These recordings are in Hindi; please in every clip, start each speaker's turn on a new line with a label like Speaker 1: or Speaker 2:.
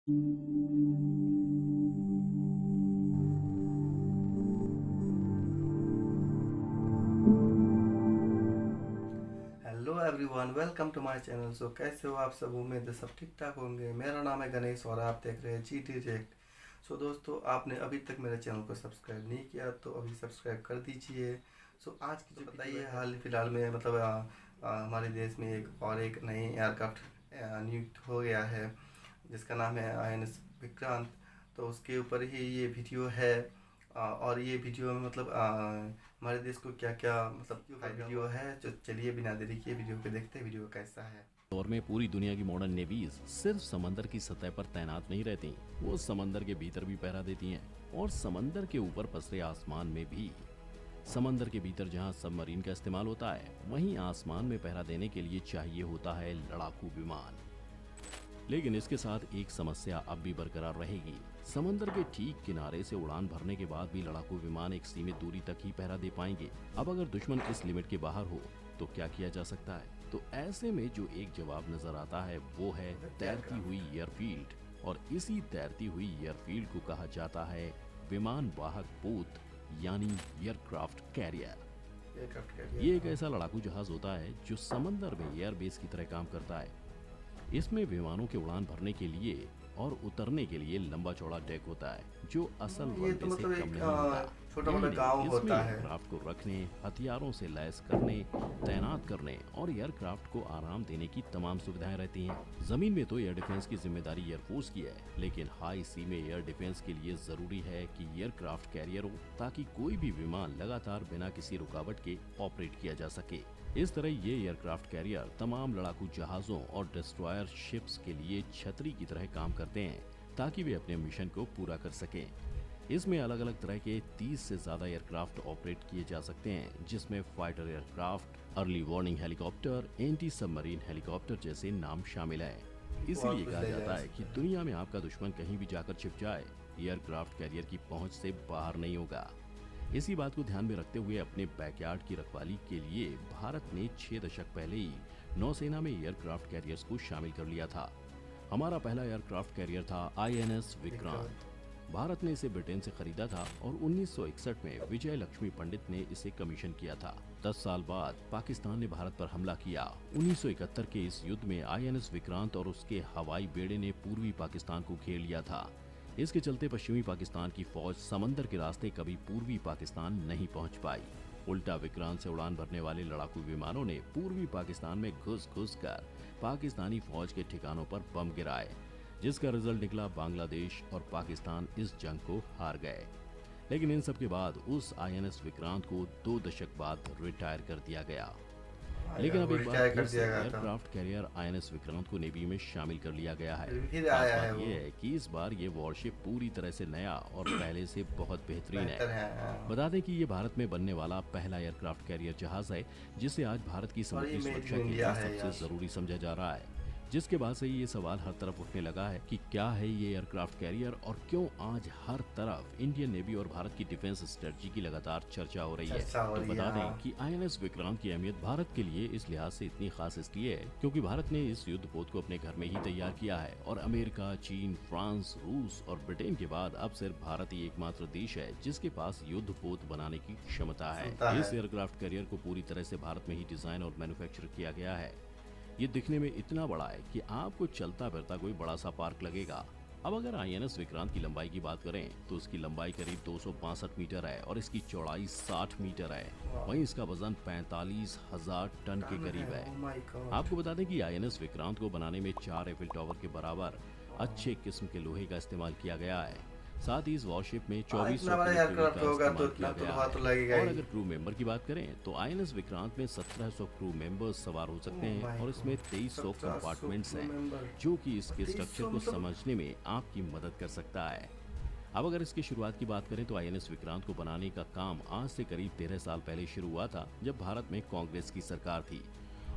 Speaker 1: Hello everyone, welcome to my channel. So कैसे हो आप सब? उम्मीद है सब ठीक ठाक होंगे। मेरा नाम है गणेश और आप देख रहे हैं जी डिरेक्ट। सो दोस्तों, आपने अभी तक मेरे चैनल को सब्सक्राइब नहीं किया तो अभी सब्सक्राइब कर दीजिए। सो आज की जो बताइए, हाल फिलहाल में मतलब हमारे देश में एक नई एयरक्राफ्ट नियुक्त हो गया है जिसका नाम है INS विक्रांत। तो उसके ऊपर ही ये वीडियो है। और ये वीडियो में मतलब हमारे देश को क्या क्या मतलब वीडियो है। जो चलिए बिना देरी किए वीडियो को देखते हैं, वीडियो कैसा है।
Speaker 2: दौर में पूरी दुनिया की मॉडर्न नेवीज सिर्फ समंदर की सतह पर तैनात नहीं रहती, वो समंदर के भीतर भी पहरा देती हैं और समंदर के ऊपर पसरे आसमान में भी। समंदर के भीतर जहां सबमरीन का इस्तेमाल होता है, वहीं आसमान में पहरा देने के लिए चाहिए होता है लड़ाकू विमान। लेकिन इसके साथ एक समस्या अब भी बरकरार रहेगी। समंदर के ठीक किनारे से उड़ान भरने के बाद भी लड़ाकू विमान एक सीमित दूरी तक ही पहरा दे पाएंगे। अब अगर दुश्मन इस लिमिट के बाहर हो तो क्या किया जा सकता है? तो ऐसे में जो एक जवाब नजर आता है वो है तैरती हुई एयरफील्ड। और इसी तैरती हुई एयरफील्ड को कहा जाता है विमान वाहक पोत, यानी एयरक्राफ्ट कैरियर। ये एक ऐसा लड़ाकू जहाज होता है जो समंदर में एयरबेस की तरह काम करता है। इसमें विमानों के उड़ान भरने के लिए और उतरने के लिए लंबा चौड़ा डेक होता है जो असल
Speaker 1: ये तो
Speaker 2: रनवे से
Speaker 1: मतलब
Speaker 2: कम
Speaker 1: एक
Speaker 2: नहीं होता।
Speaker 1: छोटा मोटा
Speaker 2: यही
Speaker 1: गांव
Speaker 2: नहीं, इसमें
Speaker 1: होता है।
Speaker 2: एयरक्राफ्ट को रखने, हथियारों से लैस करने, तैनात करने और एयरक्राफ्ट को आराम देने की तमाम सुविधाएं रहती हैं। जमीन में तो एयर डिफेंस की जिम्मेदारी एयरफोर्स की है, लेकिन हाई सी में एयर डिफेंस के लिए जरूरी है कि एयरक्राफ्ट कैरियर हो, ताकि कोई भी विमान लगातार बिना किसी रुकावट के ऑपरेट किया जा सके। इस तरह ये एयरक्राफ्ट कैरियर तमाम लड़ाकू जहाजों और डिस्ट्रॉयर शिप्स के लिए छतरी की तरह काम करते हैं, ताकि वे अपने मिशन को पूरा कर सकें। इसमें अलग अलग तरह के 30 से ज्यादा एयरक्राफ्ट ऑपरेट किए जा सकते हैं, जिसमें fighter aircraft, early warning helicopter, anti submarine helicopter जैसे नाम शामिल हैं। इसलिए कहा जाता है कि दुनिया में आपका दुश्मन कहीं भी जाकर छिप जाए, एयरक्राफ्ट कैरियर की पहुंच से बाहर नहीं होगा। इसी बात को ध्यान में रखते हुए अपने बैकयार्ड की रखवाली के लिए भारत ने 6 दशक पहले ही नौसेना में एयरक्राफ्ट कैरियर्स को शामिल कर लिया था। हमारा पहला एयरक्राफ्ट कैरियर था INS विक्रांत। भारत ने इसे ब्रिटेन से खरीदा था और 1961 में विजय लक्ष्मी पंडित ने इसे कमीशन किया था। 10 साल बाद पाकिस्तान ने भारत पर हमला किया। 1971 के इस युद्ध में INS विक्रांत और उसके हवाई बेड़े ने पूर्वी पाकिस्तान को घेर लिया था। इसके चलते पश्चिमी पाकिस्तान की फौज समंदर के रास्ते कभी पूर्वी पाकिस्तान नहीं पहुंच पाई। उल्टा विक्रांत से उड़ान भरने वाले लड़ाकू विमानों ने पूर्वी पाकिस्तान में घुस कर पाकिस्तानी फौज के ठिकानों पर बम गिराए, जिसका रिजल्ट निकला बांग्लादेश और पाकिस्तान इस जंग को हार गए। लेकिन इन सब के बाद उस INS विक्रांत को 2 दशक बाद रिटायर कर दिया गया। लेकिन अब एक बार
Speaker 1: रिटायर कर
Speaker 2: फिर से
Speaker 1: दिया गया था।
Speaker 2: एयरक्राफ्ट कैरियर INS विक्रांत को नेवी में शामिल कर लिया गया है।
Speaker 1: फिर
Speaker 2: खास
Speaker 1: आया
Speaker 2: बात
Speaker 1: है वो।
Speaker 2: यह है कि इस बार ये वॉरशिप पूरी तरह से नया और पहले से बहुत बेहतरीन
Speaker 1: बेहतर
Speaker 2: है।
Speaker 1: है, हाँ।
Speaker 2: बता दें कि ये भारत में बनने वाला पहला एयरक्राफ्ट कैरियर जहाज है, जिसे आज भारत की
Speaker 1: और ये
Speaker 2: समुद्री
Speaker 1: मेड
Speaker 2: सुरक्षा
Speaker 1: इन
Speaker 2: के
Speaker 1: इंडिया
Speaker 2: लिए
Speaker 1: है यार।
Speaker 2: सबसे जरूरी समझा जा रहा है। जिसके बाद से ये सवाल हर तरफ उठने लगा है कि क्या है ये एयरक्राफ्ट कैरियर और क्यों आज हर तरफ इंडियन नेवी और भारत की डिफेंस स्ट्रेटजी की लगातार चर्चा हो रही है।
Speaker 1: चर्चा हो
Speaker 2: तो
Speaker 1: रही है,
Speaker 2: बता
Speaker 1: हाँ।
Speaker 2: दें कि INS विक्रांत की अहमियत भारत के लिए इस लिहाज से इतनी खास इसलिए है क्योंकि भारत ने इस युद्धपोत को अपने घर में ही तैयार किया है और अमेरिका, चीन, फ्रांस, रूस और ब्रिटेन के बाद अब सिर्फ भारत ही एकमात्र देश है जिसके पास युद्धपोत बनाने की क्षमता है। इस एयरक्राफ्ट कैरियर को पूरी तरह से भारत में ही डिजाइन और मैन्युफैक्चर किया गया है। ये दिखने में इतना बड़ा है कि आपको चलता फिरता कोई बड़ा सा पार्क लगेगा। अब अगर INS विक्रांत की लंबाई की बात करें तो इसकी लंबाई करीब 262 मीटर है और इसकी चौड़ाई 60 मीटर है। वहीं इसका वजन 45,000 टन के करीब है।
Speaker 1: Oh my God।
Speaker 2: आपको बता दें कि INS विक्रांत को बनाने में 4 एफिल टावर के बराबर अच्छे किस्म के लोहे का इस्तेमाल किया गया है। साथ ही इस वॉरशिप में 2400
Speaker 1: इतना बड़ा एयरक्राफ्ट होगा तो इतना तो लोहा तो लगेगा
Speaker 2: और
Speaker 1: ही।
Speaker 2: अगर क्रू मेंबर की बात करें तो INS विक्रांत में 1700 क्रू मेंबर्स सवार हो सकते
Speaker 1: Oh
Speaker 2: हैं
Speaker 1: my
Speaker 2: और इसमें
Speaker 1: God,
Speaker 2: 2300 कंपार्टमेंट्स हैं,
Speaker 1: member।
Speaker 2: जो कि इसके स्ट्रक्चर को
Speaker 1: 2300
Speaker 2: समझने में आपकी मदद कर सकता है। अब अगर इसकी शुरुआत की बात करें तो INS विक्रांत को बनाने का काम आज से करीब 13 साल पहले शुरू हुआ था, जब भारत में कांग्रेस की सरकार थी।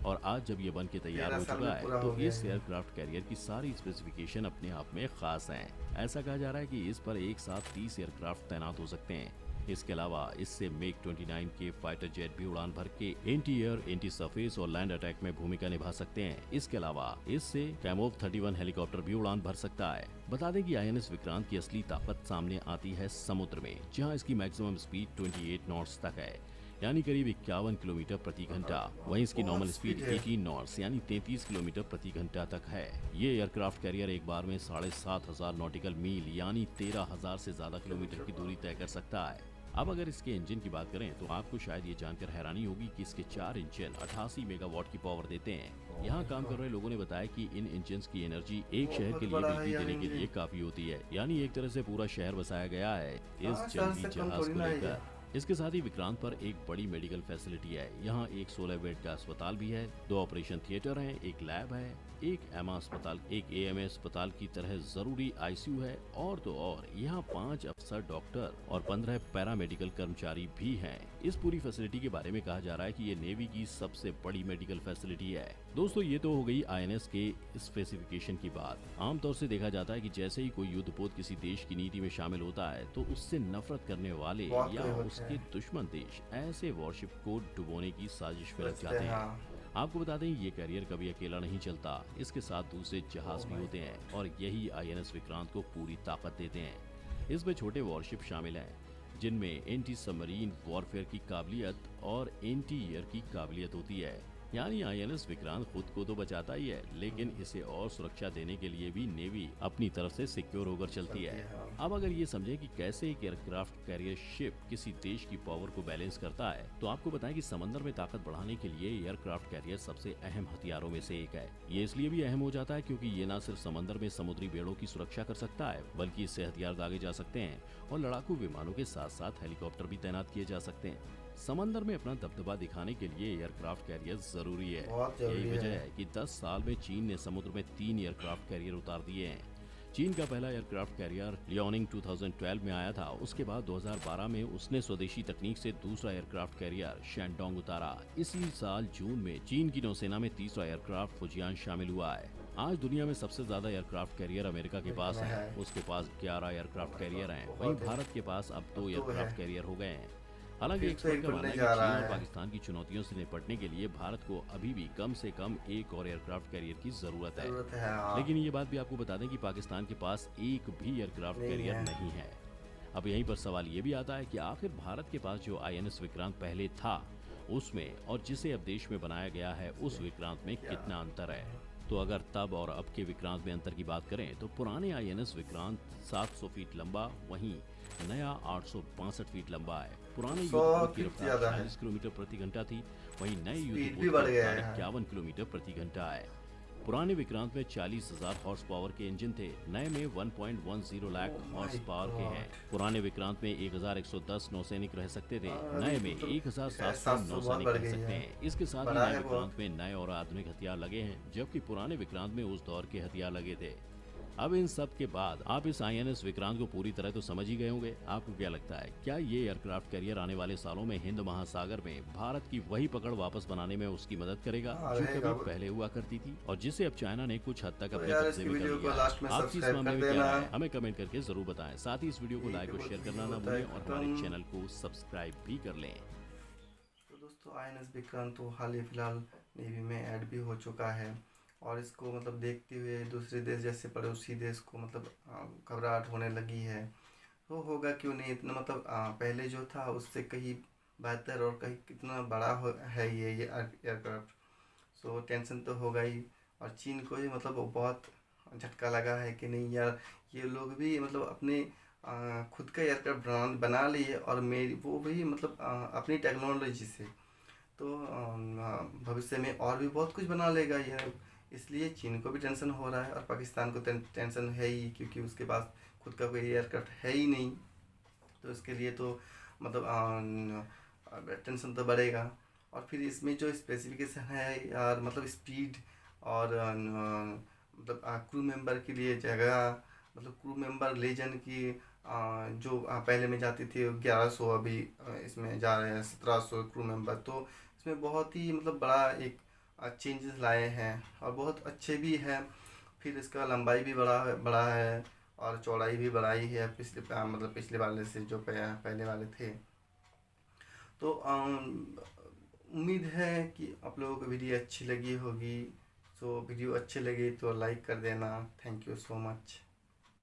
Speaker 2: और आज जब ये बन के तैयार
Speaker 1: 13
Speaker 2: हो
Speaker 1: साल
Speaker 2: चुका
Speaker 1: में
Speaker 2: है
Speaker 1: पूरा
Speaker 2: तो
Speaker 1: हो गया
Speaker 2: इस
Speaker 1: है।
Speaker 2: एयरक्राफ्ट कैरियर की सारी स्पेसिफिकेशन अपने आप में खास हैं। ऐसा कहा जा रहा है कि इस पर एक साथ 30 एयरक्राफ्ट तैनात हो सकते हैं। इसके अलावा इससे मिग 29 के फाइटर जेट भी उड़ान भर के एंटी एयर, एंटी सरफेस और लैंड अटैक में भूमिका निभा सकते हैं। इसके अलावा इससे कैमोव 31 हेलीकॉप्टर भी उड़ान भर सकता है। बता दें कि INS विक्रांत की असली ताकत सामने आती है समुद्र में, जहां इसकी मैक्सिमम स्पीड 28 नॉट्स तक है, यानी करीब 51 किलोमीटर प्रति घंटा। वहीं इसकी नॉर्मल स्पीड 18 नॉट्स यानी 33 किलोमीटर प्रति घंटा तक है। ये एयरक्राफ्ट कैरियर एक बार में 7,500 नॉटिकल मील यानी 13,000 से ज्यादा किलोमीटर की दूरी तय कर सकता है। अब अगर इसके इंजन की बात करें तो आपको शायद ये जानकर हैरानी होगी कि इसके 4 इंजन 88 मेगावाट की पावर देते हैं। यहाँ काम कर रहे लोगों ने बताया कि इन इंजन की एनर्जी एक शहर के लिए बिजली देने के लिए काफी होती है, यानी एक तरह से पूरा शहर बसाया गया है इस जंगी जहाज को लेकर। इसके साथ ही विक्रांत पर एक बड़ी मेडिकल फैसिलिटी है। यहाँ एक 16 बेड का अस्पताल भी है, 2 ऑपरेशन थिएटर हैं, एक लैब है, एक एमा अस्पताल, एक AMA अस्पताल की तरह जरूरी ICU है और तो और यहाँ 5 अफसर डॉक्टर और 15 पैरामेडिकल कर्मचारी भी हैं। इस पूरी फैसिलिटी के बारे में कहा जा रहा है कि ये नेवी की सबसे बड़ी मेडिकल फैसिलिटी है। दोस्तों ये तो हो गई INS के स्पेसिफिकेशन की बात। आमतौर से देखा जाता है कि जैसे ही कोई युद्धपोत किसी देश की नीति में शामिल होता है तो उससे नफरत करने वाले या उसके दुश्मन देश ऐसे वॉरशिप को डुबोने की साजिश में लग जाते हैं। आपको बता दें ये कैरियर कभी अकेला नहीं चलता, इसके साथ दूसरे जहाज भी होते हैं और यही INS विक्रांत को पूरी ताकत देते हैं। इसमें छोटे वॉरशिप शामिल हैं जिनमें एंटी सबमरीन वॉरफेयर की काबिलियत और एंटी एयर की काबिलियत होती है। यानी INS विक्रांत खुद को तो बचाता ही है, लेकिन इसे और सुरक्षा देने के लिए भी नेवी अपनी तरफ से सिक्योर होकर चलती है। अब अगर ये समझे कि कैसे एक एयरक्राफ्ट कैरियर शिप किसी देश की पावर को बैलेंस करता है, तो आपको बताएं कि समंदर में ताकत बढ़ाने के लिए एयरक्राफ्ट कैरियर सबसे अहम हथियारों में से एक है। ये इसलिए भी अहम हो जाता है क्योंकि ये न सिर्फ समंदर में समुद्री बेड़ों की सुरक्षा कर सकता है, बल्कि इससे हथियार दागे जा सकते हैं और लड़ाकू विमानों के साथ साथ हेलीकॉप्टर भी तैनात किए जा सकते हैं। समंदर में अपना दबदबा दिखाने के लिए एयरक्राफ्ट कैरियर जरूरी है। यही वजह है कि 10 साल में चीन ने समुद्र में 3 एयरक्राफ्ट कैरियर उतार दिए हैं। चीन का पहला एयरक्राफ्ट कैरियर लियोनिंग 2012 में आया था। उसके बाद 2012 में उसने स्वदेशी तकनीक से दूसरा एयरक्राफ्ट कैरियर शेंडोंग उतारा। इसी साल जून में चीन की नौसेना में तीसरा एयरक्राफ्ट फुजियान शामिल हुआ है। आज दुनिया में सबसे ज्यादा एयरक्राफ्ट कैरियर अमेरिका के पास है, उसके पास 11 एयरक्राफ्ट कैरियर हैं। वहीं भारत के पास अब 2 एयरक्राफ्ट कैरियर हो गए हैं। हालांकि एक्सपर्ट का मानना है कि चीन और पाकिस्तान की चुनौतियों से निपटने के लिए भारत को अभी भी कम से कम एक और एयरक्राफ्ट कैरियर की जरूरत है। लेकिन ये बात भी आपको बता दें कि पाकिस्तान के पास एक भी एयरक्राफ्ट कैरियर नहीं है। अब यहीं पर सवाल ये भी आता है कि आखिर भारत के पास जो INS विक्रांत पहले था उसमें और जिसे अब देश में बनाया गया है उस विक्रांत में कितना अंतर है। तो अगर तब और अब के विक्रांत में अंतर की बात करें तो पुराने INS विक्रांत 700 फीट लंबा, वहीं नया 862 फीट लंबा है। पुराने युद्धपोत की रफ्तार 40 किलोमीटर प्रति घंटा थी, वहीं नए युद्धपोत की रफ्तार 51 किलोमीटर प्रति घंटा है। पुराने विक्रांत में 40,000 हॉर्स पावर के इंजन थे, नए में 1.10 लाख हॉर्स पावर के हैं। पुराने विक्रांत में 1110 नौसैनिक रह सकते थे, नए में 1700 नौसैनिक रह सकते हैं। इसके साथ ही नए विक्रांत में नए और आधुनिक हथियार लगे हैं, जबकि पुराने विक्रांत में उस दौर के हथियार लगे थे। अब इन सब के बाद आप इस INS विक्रांत को पूरी तरह तो समझ ही गए होंगे। आपको क्या लगता है, क्या ये एयरक्राफ्ट कैरियर आने वाले सालों में हिंद महासागर में भारत की वही पकड़ वापस बनाने में उसकी मदद करेगा जो कभी पहले हुआ करती थी और जिसे अब चाइना ने कुछ हद तक अपने कब्जे में कर लिया? आपकी इस मामले में क्या है, हमें कमेंट करके जरूर बताएं। साथ ही इस वीडियो को लाइक और शेयर करना ना भूलें और हमारे चैनल को सब्सक्राइब भी कर लें।
Speaker 1: तो दोस्तों INS विक्रांत तो हाल ही फिलहाल नेवी में ऐड भी हो चुका है और इसको मतलब देखते हुए दूसरे देश जैसे पड़ोसी देश को मतलब घबराहट होने लगी है। तो होगा क्यों नहीं, इतना मतलब पहले जो था उससे कहीं बेहतर और कहीं कितना बड़ा है ये एयरक्राफ्ट। सो टेंशन तो होगा ही और चीन को ही मतलब बहुत झटका लगा है कि नहीं यार, ये लोग भी मतलब अपने खुद का एयरक्राफ्ट बना लिए और वो भी मतलब अपनी टेक्नोलॉजी से तो भविष्य में और भी बहुत कुछ बना लेगा ये। इसलिए चीन को भी टेंशन हो रहा है और पाकिस्तान को टेंशन है ही, क्योंकि उसके पास खुद का कोई एयरक्राफ्ट है ही नहीं। तो इसके लिए तो मतलब टेंशन तो बढ़ेगा। और फिर इसमें जो स्पेसिफिकेशन है यार, मतलब स्पीड और मतलब क्रू मेंबर के लिए जगह, मतलब क्रू मेंबर लेजन की जो पहले में जाती थी 1100, अभी इसमें जा रहे हैं 1700 क्रू मेंबर। तो इसमें बहुत ही मतलब बड़ा एक चेंजेस लाए हैं और बहुत अच्छे भी हैं। फिर इसका लंबाई भी बड़ा है और चौड़ाई भी बढ़ाई है मतलब पिछले वाले से जो पहले वाले थे। तो उम्मीद है कि आप लोगों को वीडियो अच्छी लगी होगी। सो वीडियो अच्छी लगी तो लाइक कर देना। Thank you so much.